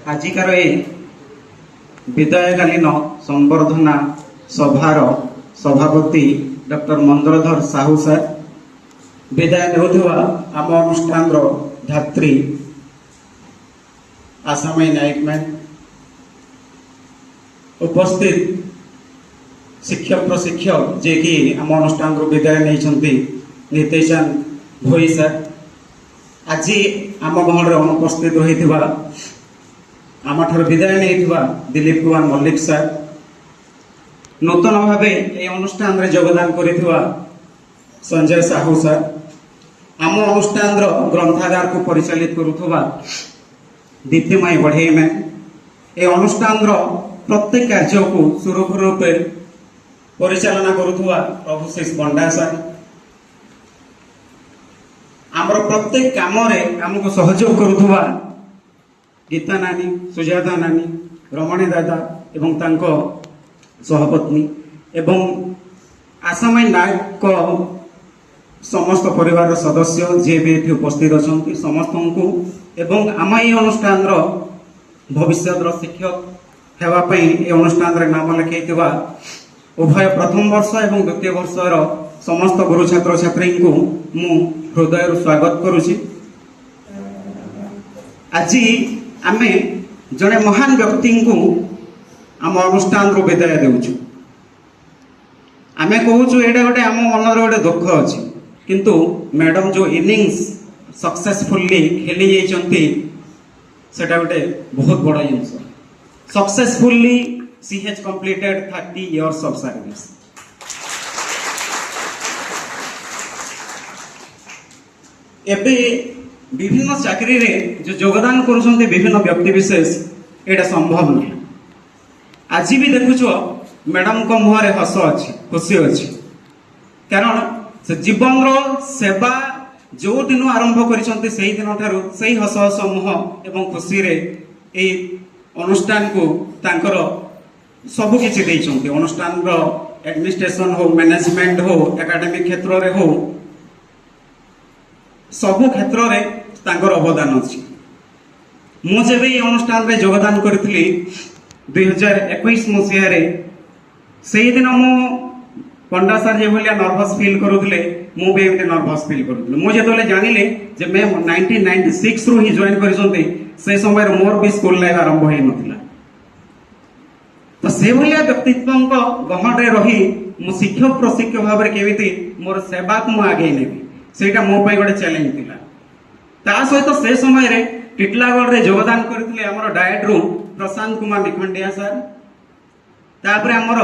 आजिकार ए विदायकालीन संबर्धना सभार सभापति doctor मंदरधर Sahu sir, विदाय नेउथुवा आम अनुष्ठान धात्री आसामाई नायक मैन, उपस्थित शिक्षक प्रशिक्षक जे कि आम अनुष्ठान विदाय नहीं नितेशान भोई सर, आज आम गहन अनुपस्थित रही आम ठार विदाय नहीं दिलीप कुमार मल्लिक सर, नूतन भाव ये अनुष्ठान योगदान करिथिबा संजय साहू सर, आम अनुष्ठान ग्रंथागार को परिचालित करुवा दीप्तिमय बढ़ई मैन, ये अनुष्ठान प्रत्येक कार्य को सुरक्षित रूपे परिचालना करुवा प्रभुशीष पंडा सर, आमर प्रत्येक काम आमको सहयोग करुवा गीता नानी, सुजाता नानी, रमणी दादा एवं तांको सहपत्नी एवं आसामाई नायक समस्त परिवार सदस्य जे भी एठी उपस्थित अच्छा समस्त को एवं आम ये अनुष्ठान भविष्य शिक्षक होगापी ये अनुष्ठान नाम लिखई उभय प्रथम वर्ष एवं द्वितीय वर्षर समस्त गुरु छात्र छात्री को मु हृदय स्वागत करुछि। आज आम जड़े महान व्यक्ति को आम अनुष्ठान विदाय देउछु। आम कहूँ ये गोटे आम मन गोटे दुख अच्छी, किंतु मैडम जो इनिंग्स सक्सेसफुली खेली जाइछंती सेटा गोटे बहुत बड़ा जिनस। Successfully she has completed 30 years of service. एबे विभिन्न चाकरी रे जो योगदान करुछंती विभिन्न व्यक्ति विशेष एटा संभव नहीं। आज भी देखुछो मैडम को मुहरे हस अच्छी, खुशी अच्छी, कारण से जीवन रो सेवा जो दिन आरंभ करिसंती सेही दिन ठारू सेही हस हस मुह एवं खुशी रे ए अनुष्ठान को तांकर सब किछि देइछंती। अनुष्ठान रो एडमिनिस्ट्रेशन हो, मैनेजमेंट हो, एकेडमिक क्षेत्र रे हो, सबु क्षेत्र रे तांकर अवदान अछि। मु जेबे ए अनुष्ठान रे योगदान करथिली 2021 मसिया रे, सेही दिन मु पंडा सर जे भलिया नर्वस फील करूथिले मु भी एमते नर्वस फील करूथिले। मु जेतले जानिले जे मैं 1996 रु ही जॉइन करिसंती से समय रे मोर भी स्कूल लाइफ आरंभ होई नथिला। तो से भलिया व्यक्तित्व गहन रे रही मु शिक्षक प्रशिक्षक भाव रे केमिति मोर सेवा को मु आगे नेबी सेटा मो पई गोटे चैलेंज थिला। ता सहित से समय रे टिटलागढ़ रे योगदान करथिले हमर डायट रू प्रशांत कुमार निखंडिया सर, तापर हमर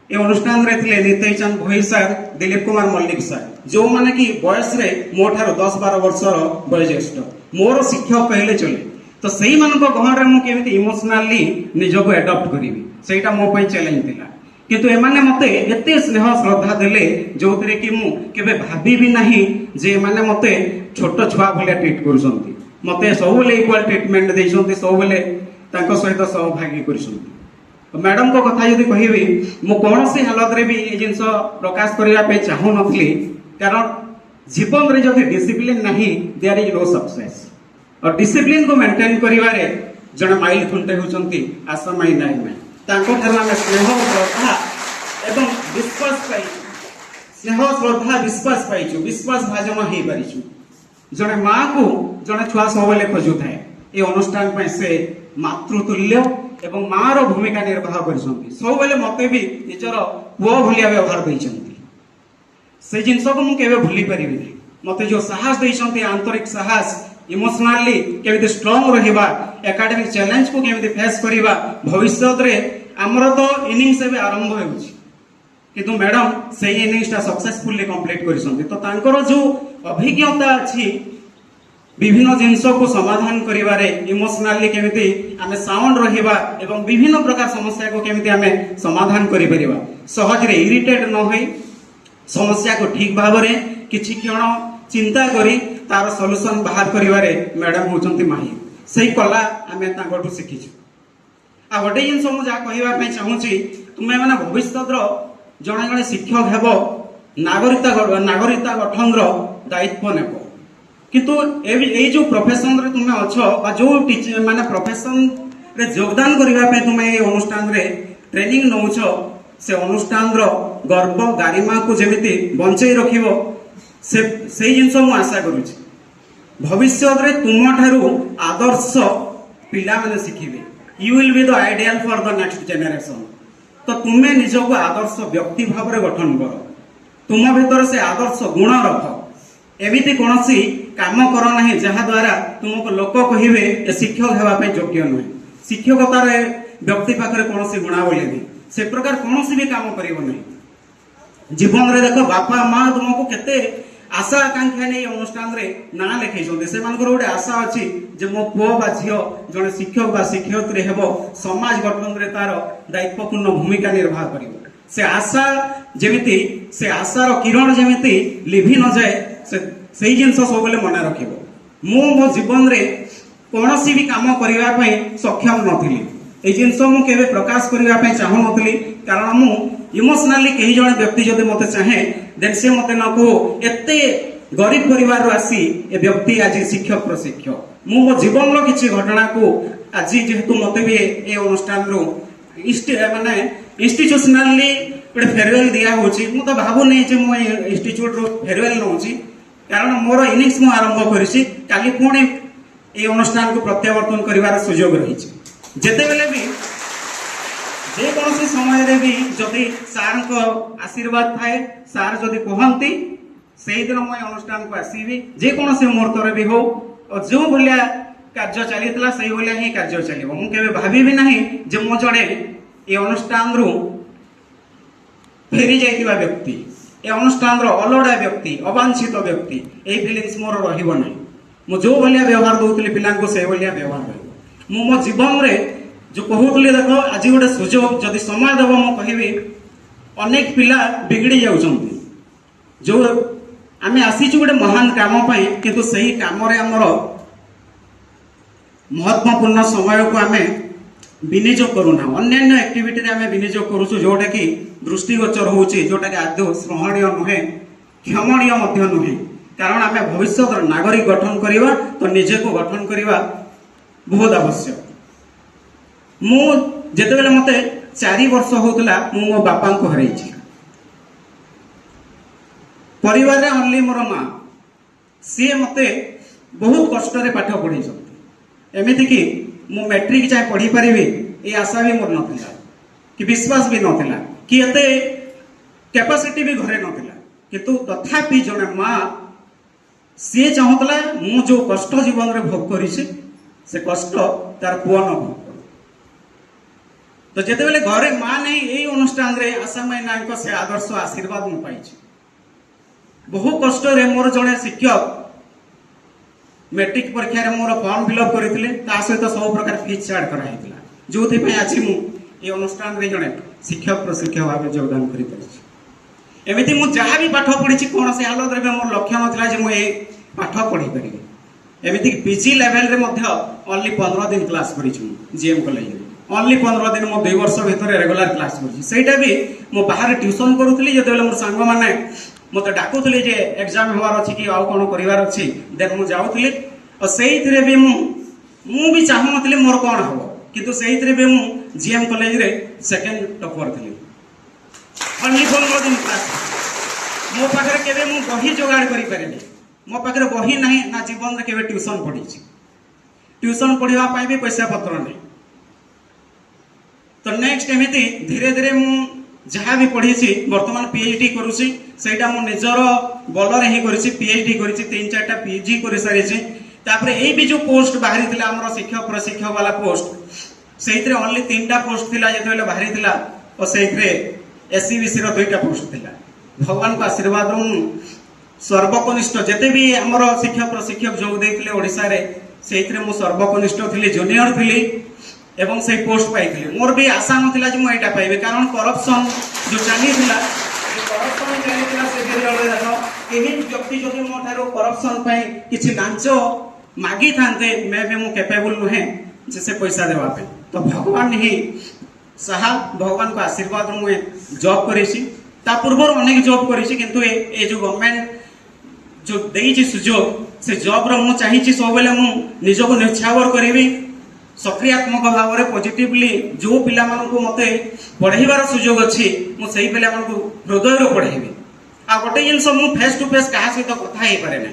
ए अनुष्ठान रे थिले नितेशचंद भोई सर, दिलीप कुमार मल्लिक सर, जो माने कि बयस रे मो ठारो 10-12 वर्षर वयोज्येष्ठ मोर शिक्षक कहले चले। तो सेही मान को गहन रे मु केमिति इमोशनली निजको एडॉप्ट करिवि सेटा मो पई चैलेंज थिला। किंतु एमाने मते एते स्नेह श्रद्धा देले जोतरे कि मु केबे भाबी भी नाही जे माने मते छोट छुआ भलिया ट्रीट करूसंती, मते सबले इक्वल ट्रीटमेंट देइसंती, सबले तांको सहित सहभागी करिसंती। तो मैडम को कथा यदि कहिबी मु कोनोसी हालत रे भी ए जिंस प्रकाश करिया पे चाहू नथली, कारण जीवन रे जदि डिसिप्लिन नाही देयर इज नो सक्सेस। और डिसिप्लिन को मेंटेन करिवारे जने माइल खुंटे होचंती आसामाई नायक में तांको ठार आमे स्नेह श्रद्धा एवं विश्वास पाई, स्नेह श्रद्धा विश्वास पाइछु, विश्वास भाजन हेई पारिछु। जने मां को जने छुआ सबले खोजु थाए ए अनुष्ठान पे से मातृतुल्य एवं मां रो भूमिका निर्वाह करिसंती। सबले मते भी निजर पुओ भलिया व्यवहार दैछंती। से जिंस को मु केबे भूली परिबिनी। मते जो साहस दैछंती, आंतरिक साहस, इमोशनली केमिति स्ट्रांग रहिबा, एकेडमिक चैलेंज को केमिति फेस करिबा, भविष्य रे हमर तो इनिंग्स एबे आरंभ होउछि, किंतु मैडम से इनिंग्स ता सक्सेसफुली कंप्लीट करिसंती। तो तांकर जो अभिज्ञता अछि विभिन्न जिंस को समाधान करिबारे, इमोशनली केमिति आमे साउंड रहिबा एवं विभिन्न प्रकार समस्या को केमिति आमे समाधान करि परिबा, सहज रे इरिटेट न होई समस्या को ठीक भाव रे किछि क्षण चिंता करी तार सॉल्यूशन बाहर करिबारे मैडम होचंती माहिर। सही कला आमे तांकोटू सिखिछु। आ गोटे जिनस मु जा कहिबा पे चाहूची, तुमे माने भविष्य जड़े जड़े शिक्षक हेब, नागरिकता गठन दायित्व नेब। किंतु ए जो प्रोफेशन रे तुमे अछ बा जो टीचर माने प्रोफेशन रे योगदान करिवा पे तुमे ए अनुष्ठान रे ट्रेनिंग नउछ से अनुष्ठान रो गर्व गारिमा को जेमिति बंचै रखिबो से जिनस मु आशा करूछि। भविष्य रे तुम ठारू आदर्श पिला माने शिखिबे। You will be the ideal for the next generation. तो तुम्हें निजको आदर्श व्यक्ति भाव में गठन कर, तुम भीतर से आदर्श गुण रख। एमिति कौनसी काम कर ना जहा द्वारा तुमको लोक कहे ए शिक्षक हेबाई योग्य नुहे। शिक्षकतार व्यक्ति पाखे कौन गुणावली नहीं, से प्रकार कौन भी काम कर जीवन रे। देख बापा माँ तुमको केते आशा आकांक्षा नहीं अनुष्ठान रे ना लिखे से गोटे आशा अच्छी जे मो पुओ बा झील जड़े शिक्षक बा शिक्षयित्री हेबो, समाज गठन रे तार दायित्वपूर्ण भूमिका निर्वाह करिवो। से आशा जेमिति से आशार किरण जेमिति लिभि न जाए से जिनस सब मन रखिबो। मो मो जीवन रे कौनसी भी काम करिवा पई सक्षम नथिली। ए जिनस मु केबे प्रकाश करिवा पई चाहू नथिली, कारण मु इमोशनली कहीं जड़े व्यक्ति जदि मते चाहे देन से मते न को एते गरीब परिवार आसी ए व्यक्ति आज शिक्षक प्रशिक्षक। मु मो जीवन रो किछि घटना को आज जेहेतु मते भी ए अनुष्ठान रो माने इंस्टीट्यूशनली गोटे फेयरवेल दिया होछि। मु तो भाबु नै जे मु इंस्टीट्यूट रो फेयरवेल नउछि, कारण मोर इनिंग्स मु आरंभ करिछि। काली पुणी ए अनुष्ठान को प्रत्यावर्तन करिवार सुयोग रहिछि। जेते बेले भी जे कौन समय रे भी जदि सार को आशीर्वाद थाए, सार जदि कहती से दिन मैं अनुष्ठान को आसबि। जे कौन मुहूर्त भी हो और जो भाया कार्य चलीला से भाया ही कार्य चलो। मुझे भावी ना जे मो जड़े ये अनुष्ठान रु फेरी जाइतिबा व्यक्ति, ए अनुष्ठान रो अलड़ा व्यक्ति, अवांछित व्यक्ति, यही फिलिंग्स मोर रहिबो नै। मु जो भाया व्यवहार दउतली पिला को से भाया व्यवहार रहिबो। मु मो जीवन रे जो कहूली देख आज गोटे सुजोग जदि समय देव मु कहबी अनेक पिला बिगड़ी जाउछंती। जो आमे आसीचु गोटे महान काम पाई, किंतु सही काम रे हमर महत्वपूर्ण समय को आमे विनियोग करूना। अन्य एक्टिविटी रे आमे विनियोग करूछु जोटा कि दृष्टिगोचर होउची, जोटा कि आदौ स्मरणीय नुहे, क्षमणीय मध्य नुहे। कारण आमे भविष्य नागरिक गठन करिवा तो निजे को गठन करिवा बहुत आवश्यक। मु जेतेबेले मते 4 वर्ष होतला मु मो बापा को हरैछि। परिवार रे ओनली मोर माँ सी मते बहुत कष्ट रे पाठ पढ़ी छथि। एमिति कि मु मैट्रिक चाहे पढ़ी परिबे ए आशा भी मोर नथिला, कि विश्वास भी नथिला, कि एते कैपेसिटी भी घरे नथिला। किंतु तथापि जने माँ सी चाहतला मु जो कष्ट जीवन रे भोग करिछि से कष्ट तार पुआ न भोग। तो जेते बेले घरे माँ नहीं यही अनुष्ठान रे आशा माई नायक से आदर्श आशीर्वाद मु पाइछि। बहु कष्ट रे मोर जड़े शिक्षक मैट्रिक परीक्षा रे मोर फॉर्म फिलअप करथिले, ता सहित सब प्रकार फीस चार्ज करा हेतिला। जोथि पे आज मु ए अनुष्ठान रे जड़े शिक्षक प्रशिक्षक भाव योगदान करि परिछि। एमिति मु जहा भी पाठ पढ़िछि कोन से हालत रे मोर लक्ष्य नथिला जे मु ए पाठ पढ़ी परिबे। एमिति पीजी लेवल रे मध्ये ओनली 15 दिन क्लास करिछि मु जीएम कॉलेज रे। ओनली 15 दिन मो 2 वर्ष भितर रेगुलर क्लास करी। सेटा भी मो बाहर ट्यूशन करूथली। जेतेबेले मोर सांग माने मते डाकुथली जे एग्जाम होवार अछि कि आउ कोन करिवार अछि, देन मु जाउथली। और सेहितरे भी मु भी चाहू नथली मोर कोन हबो, किंतु सेहितरे भी मु जीएम कॉलेज रे सेकंड टॉपर थली। ओनली 15 दिन क्लास मो पाखरे केबे मु बही जोगाड़ करि परिनी। मो पाखरे बही नाही ना जीवन रे केबे ट्यूशन पढिछि। ट्यूशन पढ़िबा पई भी पैसा पत्र नै। तो नेक्स्ट एमिति धीरे धीरे मु जहाँ भी पढ़ी बर्तमान पीएचडी करुछि। सेटा मो निजर बल रे ही करिछि। पीएचडी करिछि, 3-4टा पीजी कर सारिछि। तापर ए भी जो पोस्ट बाहरी थिला हमर शिक्षक प्रशिक्षक वाला पोस्ट, सेइतरे ओनली 3टा पोस्ट थिला जेतेबेले बाहरी थिला। और सेइतरे एससीबीसी रो 2टा पोस्ट थिला। भगवान को आशीर्वाद सर्वकनिष्ठ जेते भी हमर शिक्षक प्रशिक्षक जोग देथिले ओडिसा रे, सेइतरे मो सर्वकनिष्ठ थिली, जूनियर थिली एवं से पोस्ट पाई। मोर भी आशा नथिला जे मु एटा पाइबे, कारण करप्शन जो चली थिला, करप्शन चली थिला से बेले देखो केही व्यक्ति जदि मो थारो करप्शन पाई किछि लांच मागी थांते मे भी मु कैपेबल नहे जे से पैसा देवा पे। तो भगवान ही साहा भगवान को आशीर्वाद मु जॉब करिछि। ता पूर्व अनेक जॉब करिछि, किंतु ए जो गवर्नमेंट जो देइछि सुजोग से जॉब रो मु चाहिए सब बेले मु निजको निश्चावर करी सक्रियात्मक भाव में पॉजिटिवली जो पिला मानू मते पढ़ाइबार सुजोग अच्छी मुझे पिला हृदय पढ़ेबी आ गोटे जिनस मु फेस टू फेस क्या सहित कथा हो पारे ना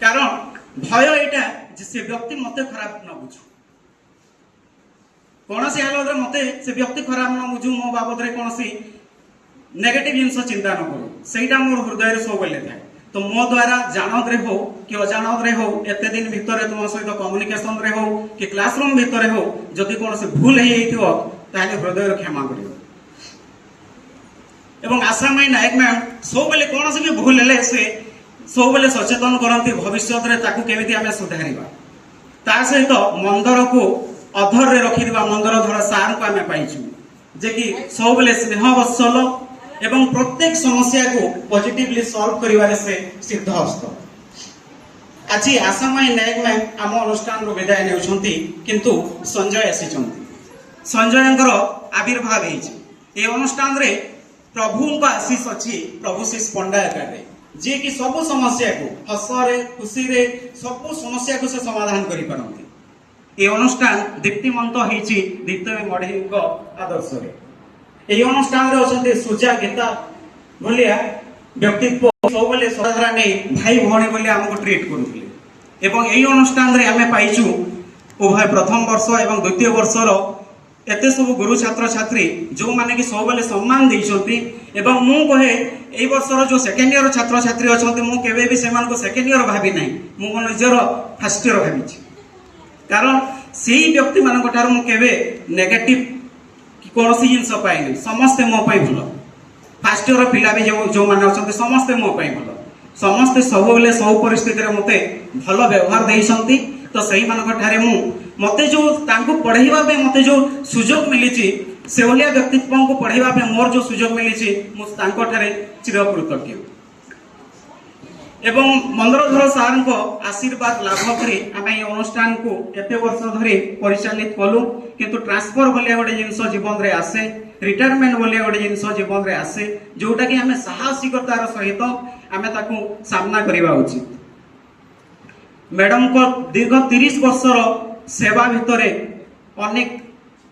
कारण भय यहाँ से व्यक्ति मते खराब न बुझू कौन सी हालत मते से व्यक्ति खराब न बुझू मो बाबद कौन सी नेगेटिव जिनस चिंता न करूँ सहीटा मोर हृदय सब बेले थाए तो मो द्वारा जानत रे हो कि अजानत रे हो एते दिन भितर तुम सहित कम्युनिकेशन रे हो कि क्लासरूम भितर हो जदि कौन से भूल हो ताहले हृदय क्षमा करियो एवं आशा माई नायक मैम सब बेले कौन से भी भूल हेले से सब बेले सचेतन करती भविष्य रे ताकू केमिति आमे सुधारिबा ता सहित मंदर को अधर रे रखि दिबा मंदर धर सार को आमे पाइछु जे कि सब बेले स्नेह वत्सल एवं प्रत्येक समस्या को पॉजिटिवली सॉल्व करिवारे से सिद्ध हस्त आज आसामाई नायक मैम आम अनुष्ठान रो विदाय नेउछंती किंतु संजय आसीचंती संजयंकर आविर्भाव हेछि ए अनुष्ठान रे प्रभु का आशीष अच्छी प्रभु शिष पंडा एकारे जे कि सब समस्या को हसरे खुशी रे सब समस्या को से समाधान करि पारंती ए अनुष्ठान दीप्तिमंत हेछि दीप्तमय मढ़ी को आदर्श रे এই অনুষ্ঠান রে সুজা গীতা বলিয়া ব্যক্তিত্ব सबले सदाधारा नहीं भाई भौणी बोली आमको ट्रीट करुले एवं यही अनुष्ठान रे आमे पाइचु उभय प्रथम वर्ष एवं द्वितीय वर्षर एते सब गुरु छात्र छात्री जो माने कि सबले सम्मान देइछंती एवं मु कहे एई वर्षर जो सेकेंड ईयर छात्र छात्री अछंती मु केबे भी सेमान को सेकेंड ईयर भाबी नाही मु को निजर फर्स्ट ईयर भाबी कारण सेही व्यक्ति मान को थार मु केबे नेगेटिव कौन सी जिनस पाइनि समस्ते मो पाई भल फास्ट ईयर पिला भी जो माने अछंती समस्ते मो पाई भल समस्ते सब बेले सब परिस्थिति रे मते भल व्यवहार देइछंती तो सही मान ठारे मु मते जो तांको पढ़ाइबा पे मते जो सुजोग मिलिछि से भलिया व्यक्तित्व को पढ़ाइबा पे मोर जो सुजोग मिलिछि मु तांको ठारे चिरकृतज्ञ एवं मंदरधर सार को आशीर्वाद लाभ करी आम ये अनुष्ठान को एते वर्ष धरी परिचालित कलु किंतु ट्रांसफर बोलिया गोटे जिनस जीवन रे आसे रिटायरमेंट बोलिया गोटे जिनस जीवन रे आसे जोटा कि आम साहसिकतार सहित आम ताकू सामना करवा उचित मैडम को दीर्घ 30 वर्षर सेवा भितर अनेक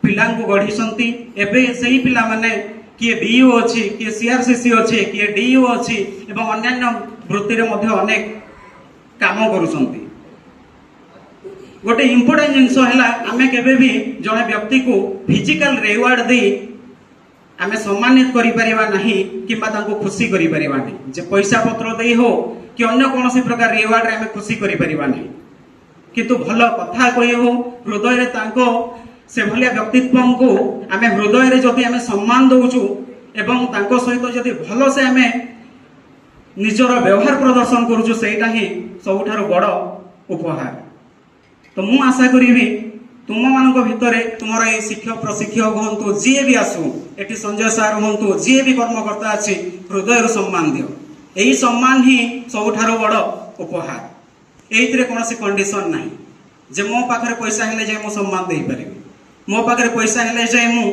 पिला गढ़ी एवं से पिला माने किए बीयू अच्छी किए सीआरसीसी अच्छी किए डीयू अच्छी एवं अन्यान्य वृत्ति रे मध्य अनेक काम करुछंती गोटे इम्पोर्टेंट जिनस है आमे केबे भी जने व्यक्ति को फिजिकल रिवार्ड दे आमे सम्मानित करि परिबा नाही किबा तांको खुशी करि परिबा नाही जे पैसा पत्र दे हो कि अन्य कोनोसी प्रकार रिवार्ड रे आमे खुशी करि परिबा नाही किंतु भल कथा कहि हो हृदय रे तांको से भलिया व्यक्तित्व को आमे हृदय रे जदि आमे सम्मान दउचु एवं तांको सहित जदि भल से आमे निजर व्यवहार प्रदर्शन करुचु सेटा ही सबुठार बड़ उपहार तो मु आशा करी तुम मान भितर तुम ये शिक्षक प्रशिक्षक हूँ जी भी आसू एटी संजय सार हूँ जी भी कर्मकर्ता अच्छी हृदय सम्मान दियो यही सम्मान ही सबुठार बड़ उपहार ये कौन कंडीशन ना जे मो पाखे पैसा हेले जाए मु सम्मान दे पारि मो पाखे पैसा हेले जाए मु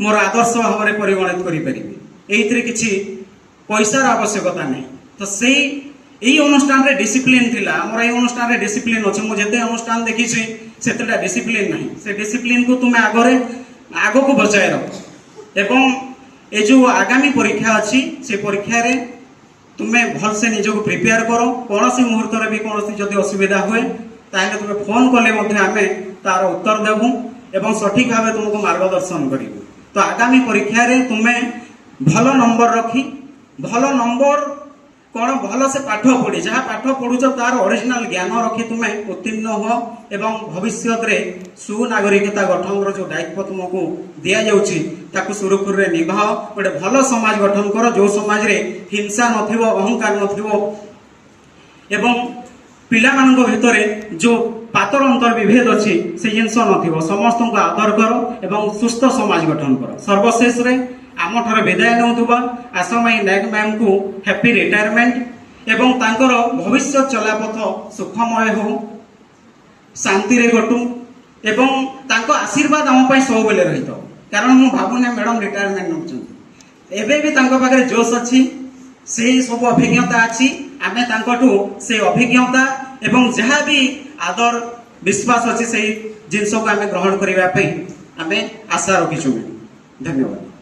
मोर आदर्श भाव में परिगणित करें किसी पैसार आवश्यकता नहीं तो से यही अनुष्ठान रे डिसिप्लिन थिला हमर ए अनुष्ठान रे डिसिप्लिन अछि मु जेते अनुष्ठान देखि छी सेतेटा डिसिप्लिन नहीं से डिसिप्लिन को तुमे आगो को बचाए रख एवं ए जो आगामी परीक्षा अछि से परीक्षा रे तुमे भल से निजो को प्रिपेयर करो कोनोसी मुहूर्त रे भी कोनोसी जदी असुविधा होए ताले तुमे फोन करले मध्ये आमे तार उत्तर देबु एवं सठिक भाबे तुमको मार्गदर्शन करिवु तो आगामी परीक्षा रे तुमे भल नंबर रखी भल नंबर कौन भल से पाठ पढ़ी जहाँ पाठ पढ़ुच तार ओरिजिनल ज्ञान रखी तुम्हें उत्तीर्ण हो एवं भविष्य में सुनागरिकता गठन जो दायित्व तुमको दि जाऊँगी सुरुखुरु रे निभाओ गोटे भल समाज गठन कर जो समाज रे हिंसा नथिबो अहंकार नथिबो एवं पिला मानक भितर जो पातर अंतर विभेद अच्छी से जिनस नथिबो समस्त को आदर करो एवं सुस्थ समाज गठन करो सर्वशेष रे आम ठार विदाय नौथुबा आसामाई नायक मैम को हैप्पी रिटायरमेंट एवं तांकर भविष्य चलापथ सुखमय हो शांति रे गटू एवं तांको आशीर्वाद आम पाई सब बेले रही कारण मु भावुने मैडम रिटायरमेंट नौछन एबे भी तांको पाखरे जोश अच्छी से सब अभिज्ञता अच्छी आमे तांकठु से अभिज्ञता एवं जहाँ भी आदर विश्वास अच्छी से जिनस को आमे ग्रहण करने आमे आशा रखीचु। धन्यवाद।